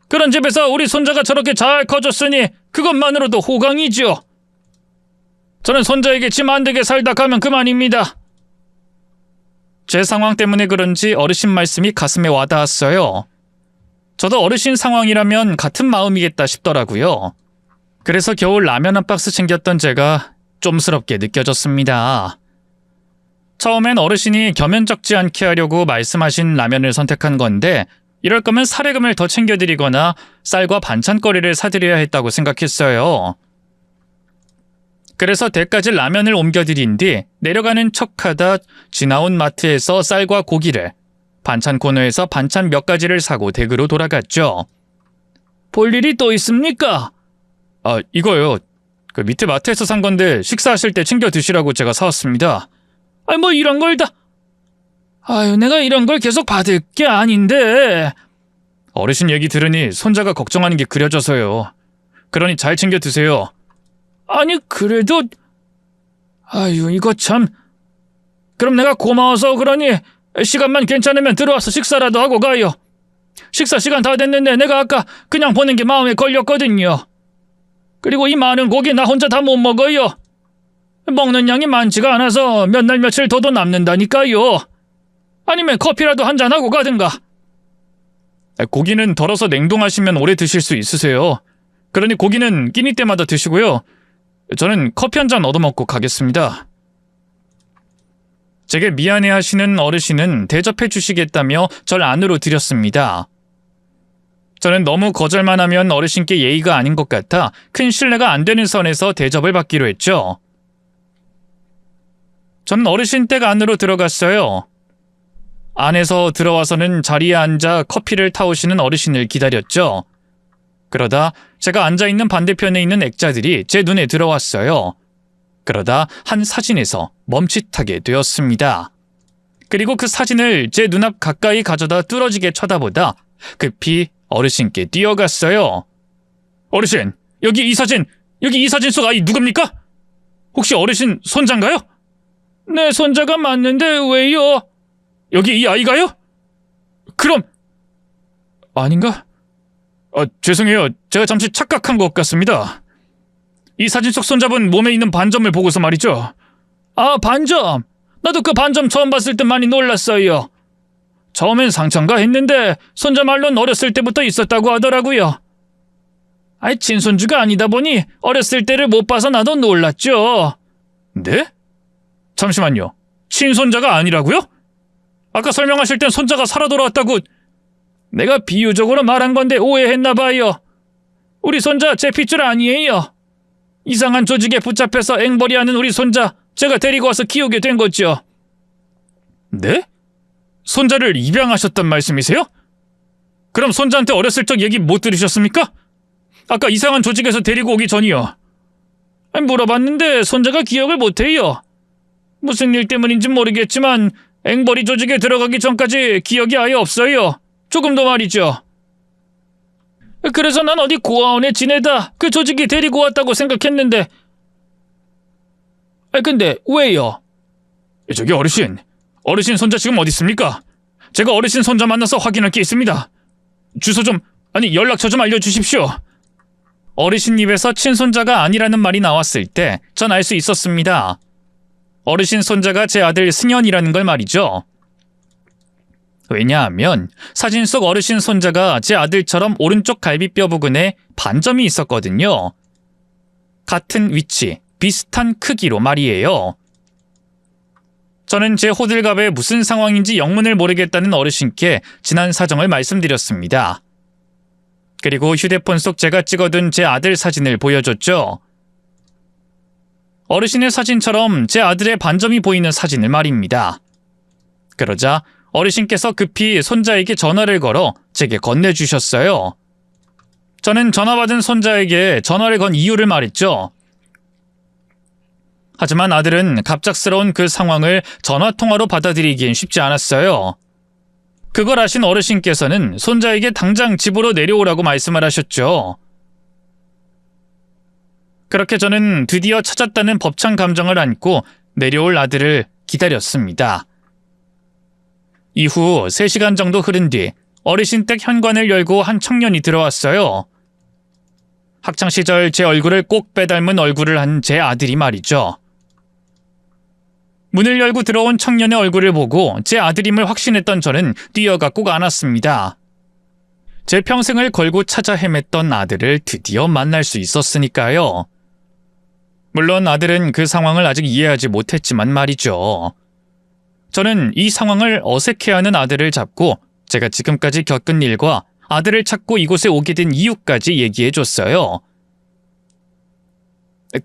그런 집에서 우리 손자가 저렇게 잘 커졌으니 그것만으로도 호강이죠. 저는 손자에게 짐 안 되게 살다 가면 그만입니다. 제 상황 때문에 그런지 어르신 말씀이 가슴에 와닿았어요. 저도 어르신 상황이라면 같은 마음이겠다 싶더라고요. 그래서 겨우 라면 한 박스 챙겼던 제가 쫌스럽게 느껴졌습니다. 처음엔 어르신이 겸연쩍지 않게 하려고 말씀하신 라면을 선택한 건데 이럴 거면 사례금을 더 챙겨드리거나 쌀과 반찬거리를 사드려야 했다고 생각했어요. 그래서 댁까지 라면을 옮겨드린 뒤 내려가는 척하다 지나온 마트에서 쌀과 고기를, 반찬 코너에서 반찬 몇 가지를 사고 댁으로 돌아갔죠. 볼 일이 또 있습니까? 이거요. 그 밑에 마트에서 산 건데 식사하실 때 챙겨 드시라고 제가 사왔습니다. 뭐 이런 걸 다... 내가 이런 걸 계속 받을 게 아닌데... 어르신 얘기 들으니 손자가 걱정하는 게 그려져서요. 그러니 잘 챙겨 드세요. 아니 그래도... 이거 참... 그럼 내가 고마워서 그러니 시간만 괜찮으면 들어와서 식사라도 하고 가요. 식사 시간 다 됐는데 내가 아까 그냥 보낸 게 마음에 걸렸거든요. 그리고 이 많은 고기 나 혼자 다 못 먹어요. 먹는 양이 많지가 않아서 몇 날 며칠 더도 남는다니까요. 아니면 커피라도 한잔 하고 가든가. 고기는 덜어서 냉동하시면 오래 드실 수 있으세요. 그러니 고기는 끼니 때마다 드시고요. 저는 커피 한 잔 얻어먹고 가겠습니다. 제게 미안해하시는 어르신은 대접해 주시겠다며 절 안으로 들였습니다. 저는 너무 거절만 하면 어르신께 예의가 아닌 것 같아 큰 신뢰가 안 되는 선에서 대접을 받기로 했죠. 저는 어르신 댁 안으로 들어갔어요. 안에서 들어와서는 자리에 앉아 커피를 타오시는 어르신을 기다렸죠. 그러다 제가 앉아있는 반대편에 있는 액자들이 제 눈에 들어왔어요. 그러다 한 사진에서 멈칫하게 되었습니다. 그리고 그 사진을 제 눈앞 가까이 가져다 뚫어지게 쳐다보다 급히 어르신께 뛰어갔어요. 어르신, 여기 이 사진 속 아이 누굽니까? 혹시 어르신 손자인가요? 내 손자가 맞는데 왜요? 여기 이 아이가요? 그럼 아닌가? 죄송해요. 제가 잠시 착각한 것 같습니다. 이 사진 속 손잡은 몸에 있는 반점을 보고서 말이죠. 반점. 나도 그 반점 처음 봤을 때 많이 놀랐어요. 처음엔 상처인가 했는데 손자 말로는 어렸을 때부터 있었다고 하더라고요. 친손주가 아니다 보니 어렸을 때를 못 봐서 나도 놀랐죠. 네? 잠시만요. 친손자가 아니라고요? 아까 설명하실 땐 손자가 살아 돌아왔다고... 내가 비유적으로 말한 건데 오해했나 봐요. 우리 손자 제 핏줄 아니에요. 이상한 조직에 붙잡혀서 앵벌이하는 우리 손자 제가 데리고 와서 키우게 된 거죠. 네? 손자를 입양하셨단 말씀이세요? 그럼 손자한테 어렸을 적 얘기 못 들으셨습니까? 아까 이상한 조직에서 데리고 오기 전이요. 물어봤는데 손자가 기억을 못해요. 무슨 일 때문인지 모르겠지만 앵벌이 조직에 들어가기 전까지 기억이 아예 없어요. 조금도 말이죠. 그래서 난 어디 고아원에 지내다 그 조직이 데리고 왔다고 생각했는데. 근데 왜요? 저기 어르신 손자 지금 어디 있습니까? 제가 어르신 손자 만나서 확인할 게 있습니다. 주소 좀, 연락처 좀 알려주십시오. 어르신 입에서 친손자가 아니라는 말이 나왔을 때 전 알 수 있었습니다. 어르신 손자가 제 아들 승현이라는 걸 말이죠. 왜냐하면 사진 속 어르신 손자가 제 아들처럼 오른쪽 갈비뼈 부근에 반점이 있었거든요. 같은 위치, 비슷한 크기로 말이에요. 저는 제 호들갑에 무슨 상황인지 영문을 모르겠다는 어르신께 지난 사정을 말씀드렸습니다. 그리고 휴대폰 속 제가 찍어둔 제 아들 사진을 보여줬죠. 어르신의 사진처럼 제 아들의 반점이 보이는 사진을 말입니다. 그러자 어르신께서 급히 손자에게 전화를 걸어 제게 건네주셨어요. 저는 전화 받은 손자에게 전화를 건 이유를 말했죠. 하지만 아들은 갑작스러운 그 상황을 전화통화로 받아들이기엔 쉽지 않았어요. 그걸 아신 어르신께서는 손자에게 당장 집으로 내려오라고 말씀을 하셨죠. 그렇게 저는 드디어 찾았다는 벅찬 감정을 안고 내려올 아들을 기다렸습니다. 이후 3시간 정도 흐른 뒤 어르신 댁 현관을 열고 한 청년이 들어왔어요. 학창시절 제 얼굴을 꼭 빼닮은 얼굴을 한 제 아들이 말이죠. 문을 열고 들어온 청년의 얼굴을 보고 제 아들임을 확신했던 저는 뛰어가 꼭 안았습니다. 제 평생을 걸고 찾아 헤맸던 아들을 드디어 만날 수 있었으니까요. 물론 아들은 그 상황을 아직 이해하지 못했지만 말이죠. 저는 이 상황을 어색해하는 아들을 잡고 제가 지금까지 겪은 일과 아들을 찾고 이곳에 오게 된 이유까지 얘기해줬어요.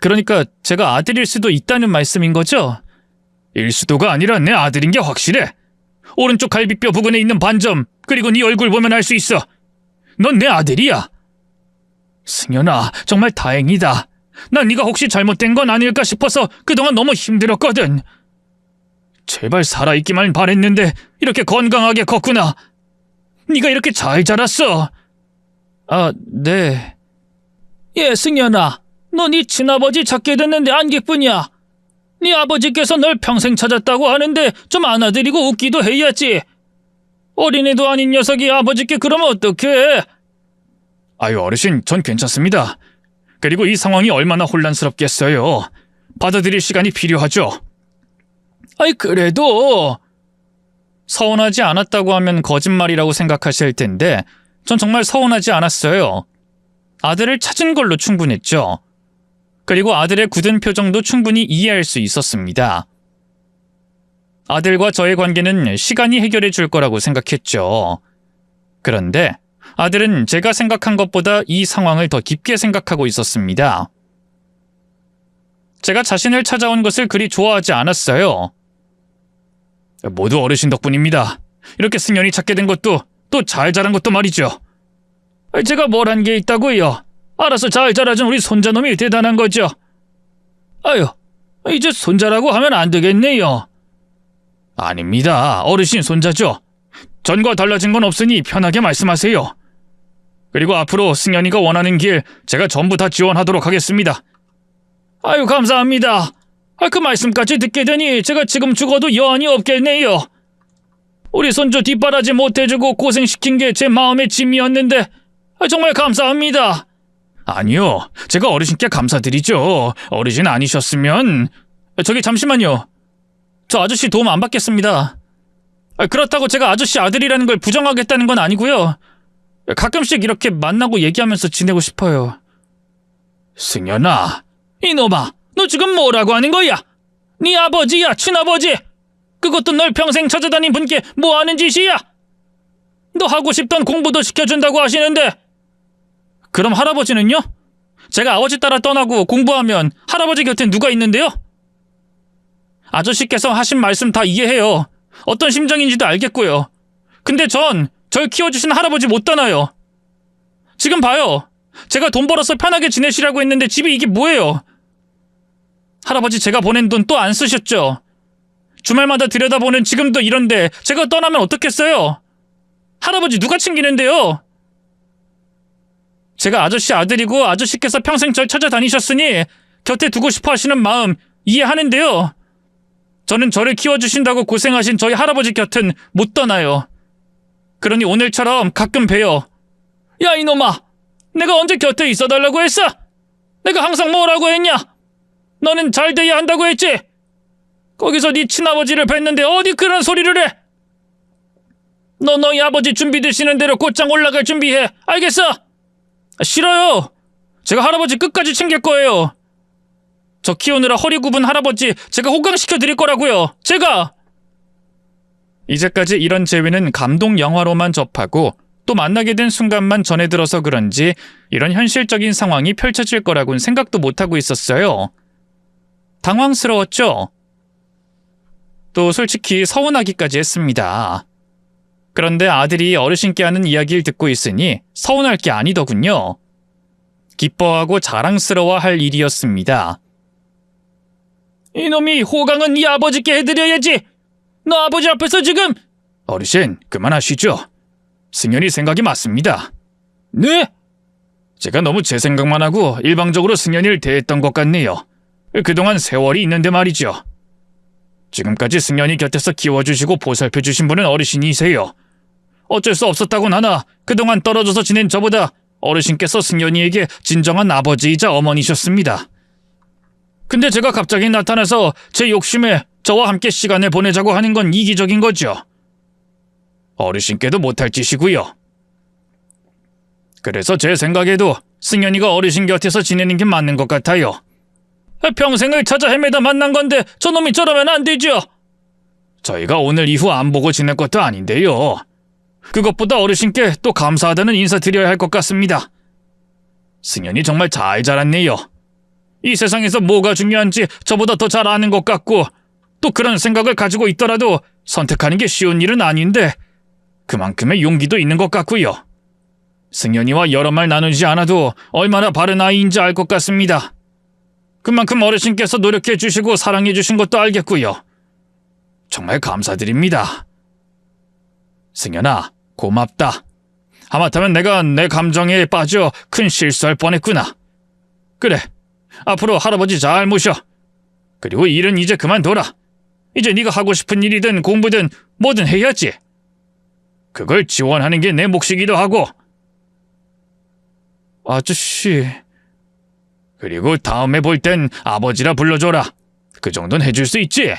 그러니까 제가 아들일 수도 있다는 말씀인 거죠? 일 수도가 아니라 내 아들인 게 확실해. 오른쪽 갈비뼈 부근에 있는 반점, 그리고 네 얼굴 보면 알 수 있어. 넌 내 아들이야. 승연아, 정말 다행이다. 난 네가 혹시 잘못된 건 아닐까 싶어서 그동안 너무 힘들었거든. 제발 살아있기만 바랬는데 이렇게 건강하게 컸구나. 네가 이렇게 잘 자랐어. 아, 네. 예, 승연아. 너 네 친아버지 찾게 됐는데 안기뿐이야. 네 아버지께서 널 평생 찾았다고 하는데 좀 안아드리고 웃기도 해야지. 어린애도 아닌 녀석이 아버지께 그러면 어떡해? 아유, 어르신, 전 괜찮습니다. 그리고 이 상황이 얼마나 혼란스럽겠어요. 받아들일 시간이 필요하죠. 아이, 그래도 서운하지 않았다고 하면 거짓말이라고 생각하실 텐데 전 정말 서운하지 않았어요. 아들을 찾은 걸로 충분했죠. 그리고 아들의 굳은 표정도 충분히 이해할 수 있었습니다. 아들과 저의 관계는 시간이 해결해 줄 거라고 생각했죠. 그런데 아들은 제가 생각한 것보다 이 상황을 더 깊게 생각하고 있었습니다. 제가 자신을 찾아온 것을 그리 좋아하지 않았어요. 모두 어르신 덕분입니다. 이렇게 승연이 찾게 된 것도 또 잘 자란 것도 말이죠. 제가 뭘 한 게 있다고요? 알아서 잘 자라준 우리 손자놈이 대단한 거죠. 아유, 이제 손자라고 하면 안 되겠네요. 아닙니다. 어르신 손자죠. 전과 달라진 건 없으니 편하게 말씀하세요. 그리고 앞으로 승연이가 원하는 길 제가 전부 다 지원하도록 하겠습니다. 아유, 감사합니다. 그 말씀까지 듣게 되니 제가 지금 죽어도 여한이 없겠네요. 우리 손주 뒷바라지 못해주고 고생시킨 게 제 마음의 짐이었는데 정말 감사합니다. 아니요, 제가 어르신께 감사드리죠. 어르신 아니셨으면... 저기 잠시만요. 저 아저씨 도움 안 받겠습니다. 그렇다고 제가 아저씨 아들이라는 걸 부정하겠다는 건 아니고요. 가끔씩 이렇게 만나고 얘기하면서 지내고 싶어요. 승연아. 이놈아, 너 지금 뭐라고 하는 거야? 네 아버지야, 친아버지. 그것도 널 평생 찾아다닌 분께 뭐 하는 짓이야? 너 하고 싶던 공부도 시켜준다고 하시는데 그럼 할아버지는요? 제가 아버지 따라 떠나고 공부하면 할아버지 곁에 누가 있는데요? 아저씨께서 하신 말씀 다 이해해요. 어떤 심정인지도 알겠고요. 근데 전 절 키워주신 할아버지 못 떠나요. 지금 봐요. 제가 돈 벌어서 편하게 지내시라고 했는데 집이 이게 뭐예요? 할아버지 제가 보낸 돈 또 안 쓰셨죠? 주말마다 들여다보는 지금도 이런데 제가 떠나면 어떻겠어요? 할아버지 누가 챙기는데요? 제가 아저씨 아들이고 아저씨께서 평생 절 찾아다니셨으니 곁에 두고 싶어 하시는 마음 이해하는데요. 저는 저를 키워주신다고 고생하신 저희 할아버지 곁은 못 떠나요. 그러니 오늘처럼 가끔 봬요. 야, 이놈아! 내가 언제 곁에 있어달라고 했어? 내가 항상 뭐라고 했냐? 너는 잘 돼야 한다고 했지? 거기서 네 친아버지를 뵀는데 어디 그런 소리를 해? 너 너희 아버지 준비되시는 대로 곧장 올라갈 준비해. 알겠어? 싫어요. 제가 할아버지 끝까지 챙길 거예요. 저 키우느라 허리 굽은 할아버지 제가 호강시켜 드릴 거라고요. 제가! 이제까지 이런 재회는 감동 영화로만 접하고 또 만나게 된 순간만 전해 들어서 그런지 이런 현실적인 상황이 펼쳐질 거라고는 생각도 못하고 있었어요. 당황스러웠죠? 또 솔직히 서운하기까지 했습니다. 그런데 아들이 어르신께 하는 이야기를 듣고 있으니 서운할 게 아니더군요. 기뻐하고 자랑스러워할 일이었습니다. 이놈이 호강은 네 아버지께 해드려야지. 너 아버지 앞에서 지금... 어르신, 그만하시죠. 승연이 생각이 맞습니다. 네? 제가 너무 제 생각만 하고 일방적으로 승연이를 대했던 것 같네요. 그동안 세월이 있는데 말이죠. 지금까지 승연이 곁에서 키워주시고 보살펴주신 분은 어르신이세요. 어쩔 수 없었다곤 하나 그동안 떨어져서 지낸 저보다 어르신께서 승연이에게 진정한 아버지이자 어머니셨습니다. 근데 제가 갑자기 나타나서 제 욕심에 저와 함께 시간을 보내자고 하는 건 이기적인 거죠. 어르신께도 못할 짓이고요. 그래서 제 생각에도 승연이가 어르신 곁에서 지내는 게 맞는 것 같아요. 평생을 찾아 헤매다 만난 건데 저놈이 저러면 안 되죠. 저희가 오늘 이후 안 보고 지낼 것도 아닌데요. 그것보다 어르신께 또 감사하다는 인사 드려야 할 것 같습니다. 승연이 정말 잘 자랐네요. 이 세상에서 뭐가 중요한지 저보다 더 잘 아는 것 같고 또 그런 생각을 가지고 있더라도 선택하는 게 쉬운 일은 아닌데 그만큼의 용기도 있는 것 같고요. 승연이와 여러 말 나누지 않아도 얼마나 바른 아이인지 알 것 같습니다. 그만큼 어르신께서 노력해 주시고 사랑해 주신 것도 알겠고요. 정말 감사드립니다. 승연아, 고맙다. 하마터면 내가 내 감정에 빠져 큰 실수할 뻔했구나. 그래, 앞으로 할아버지 잘 모셔. 그리고 일은 이제 그만둬라. 이제 네가 하고 싶은 일이든 공부든 뭐든 해야지. 그걸 지원하는 게 내 몫이기도 하고. 아저씨. 그리고 다음에 볼 땐 아버지라 불러줘라. 그 정도는 해줄 수 있지?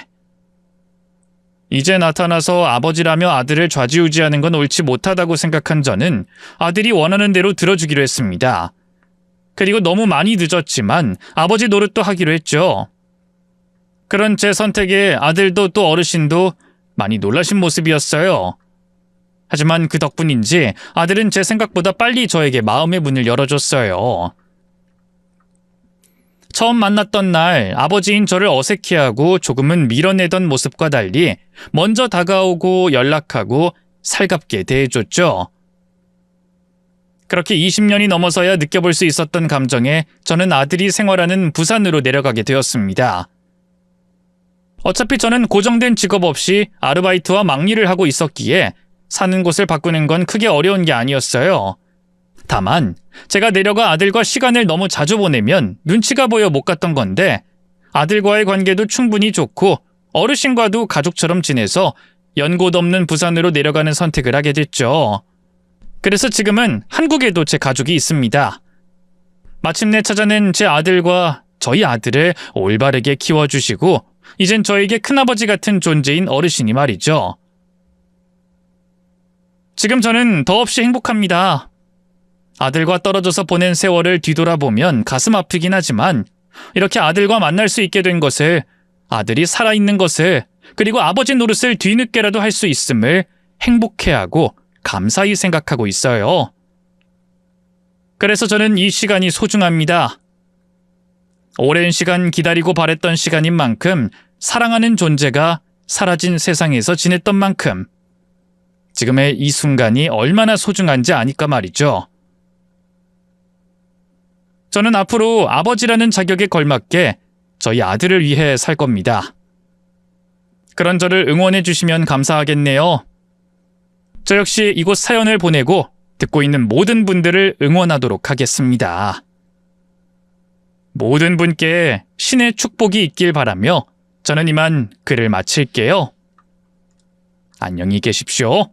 이제 나타나서 아버지라며 아들을 좌지우지하는 건 옳지 못하다고 생각한 저는 아들이 원하는 대로 들어주기로 했습니다. 그리고 너무 많이 늦었지만 아버지 노릇도 하기로 했죠. 그런 제 선택에 아들도 또 어르신도 많이 놀라신 모습이었어요. 하지만 그 덕분인지 아들은 제 생각보다 빨리 저에게 마음의 문을 열어줬어요. 처음 만났던 날 아버지인 저를 어색해하고 조금은 밀어내던 모습과 달리 먼저 다가오고 연락하고 살갑게 대해줬죠. 그렇게 20년이 넘어서야 느껴볼 수 있었던 감정에 저는 아들이 생활하는 부산으로 내려가게 되었습니다. 어차피 저는 고정된 직업 없이 아르바이트와 막일을 하고 있었기에 사는 곳을 바꾸는 건 크게 어려운 게 아니었어요. 다만 제가 내려가 아들과 시간을 너무 자주 보내면 눈치가 보여 못 갔던 건데 아들과의 관계도 충분히 좋고 어르신과도 가족처럼 지내서 연고 없는 부산으로 내려가는 선택을 하게 됐죠. 그래서 지금은 한국에도 제 가족이 있습니다. 마침내 찾아낸 제 아들과 저희 아들을 올바르게 키워주시고 이젠 저에게 큰아버지 같은 존재인 어르신이 말이죠. 지금 저는 더없이 행복합니다. 아들과 떨어져서 보낸 세월을 뒤돌아보면 가슴 아프긴 하지만 이렇게 아들과 만날 수 있게 된 것을, 아들이 살아있는 것을, 그리고 아버지 노릇을 뒤늦게라도 할 수 있음을 행복해하고 감사히 생각하고 있어요. 그래서 저는 이 시간이 소중합니다. 오랜 시간 기다리고 바랬던 시간인 만큼 사랑하는 존재가 사라진 세상에서 지냈던 만큼 지금의 이 순간이 얼마나 소중한지 아니까 말이죠. 저는 앞으로 아버지라는 자격에 걸맞게 저희 아들을 위해 살 겁니다. 그런 저를 응원해 주시면 감사하겠네요. 저 역시 이곳 사연을 보내고 듣고 있는 모든 분들을 응원하도록 하겠습니다. 모든 분께 신의 축복이 있길 바라며 저는 이만 글을 마칠게요. 안녕히 계십시오.